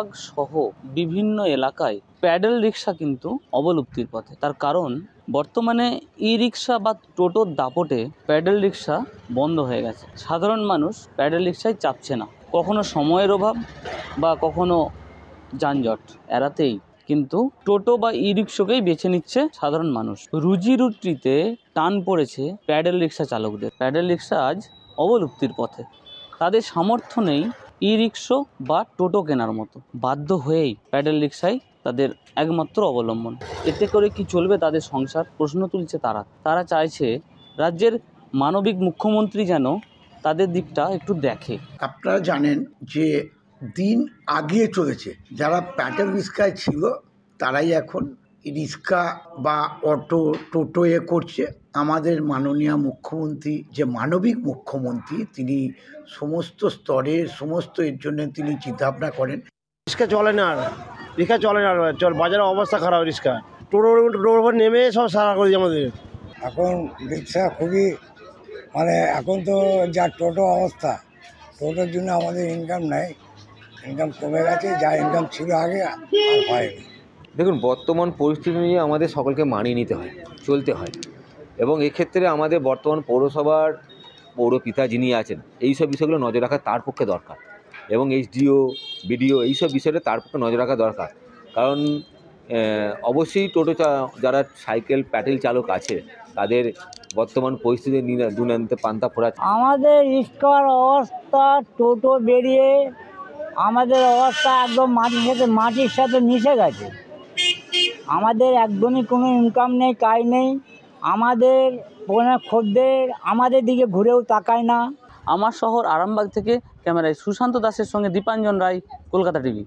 আরামবাগ সহ বিভিন্ন এলাকায় প্যাডেল রিক্সা কিন্তু অবলুপ্তির পথে। তার কারণ বর্তমানে ই রিক্সা বা টোটোর দাপটে প্যাডেল রিক্সা বন্ধ হয়ে গেছে। সাধারণ মানুষ প্যাডেল রিক্সায় চাপছে না, কখনো সময়ের অভাব বা কখনো যানজট এড়াতেই কিন্তু টোটো বা ই রিক্সাকেই বেছে নিচ্ছে সাধারণ মানুষ। রুজি রুটিতে টান পড়েছে প্যাডেল রিক্সা চালকদের। প্যাডেল রিক্সা আজ অবলুপ্তির পথে। তাদের সামর্থ্য নেই ই রিক্সা বা টোটো কেনার মতো, বাধ্য হয়েই প্যাডেল রিক্সাই তাদের একমাত্র অবলম্বন। এতে করে কি চলবে তাদের সংসার, প্রশ্ন তুলছে তারা চাইছে রাজ্যের মানবিক মুখ্যমন্ত্রী যেন তাদের দিকটা একটু দেখে। আপনারা জানেন যে দিন আগিয়ে চলেছে, যারা প্যাডেল রিক্সায় ছিল তারাই এখন রিক্সা বা অটো টোটো করছে। আমাদের মাননীয় মুখ্যমন্ত্রী যে মানবিক মুখ্যমন্ত্রী, তিনি সমস্ত স্তরের সমস্ত এর জন্য তিনি চিন্তাভাবনা করেন। রিক্সা চলে না, বাজারের অবস্থা খারাপ। রিক্সা টোটোর নেমে সব সারা করে দিই আমাদের। এখন রিক্সা খুবই এখন তো যা টোটো অবস্থা, টোটোর জন্য আমাদের ইনকাম নাই, ইনকাম কমে গেছে, যা ইনকাম ছিল আগে আর হয়নি। দেখুন, বর্তমান পরিস্থিতি নিয়ে আমাদের সকলকে মানিয়ে নিতে হয়, চলতে হয়, এবং এক্ষেত্রে আমাদের বর্তমান পৌরসভার পৌরপিতা যিনি আছেন এই সব বিষয়গুলো নজর রাখা তার পক্ষে দরকার, এবং এইচডিও বিডিও এইসব বিষয়ে তার পক্ষে নজর রাখা দরকার। কারণ অবশ্যই টোটো যারা সাইকেল প্যাডেল চালক আছে তাদের বর্তমান পরিস্থিতি দুনিয়াতে পান্তা ফোরাচ্ছে। আমাদের রিক্সার অবস্থা, টোটো বেরিয়ে আমাদের অবস্থা একদম মাটির সাথে মিশে গেছে। আমাদের একদমই কোনো ইনকাম নেই, কাজ নেই। আমাদের খদ্দের আমাদের দিকে ঘুরেও তাকায় না। আমার শহর আরামবাগ থেকে ক্যামেরায় সুশান্ত দাসের সঙ্গে দীপাঞ্জন রায়, কলকাতা টিভি।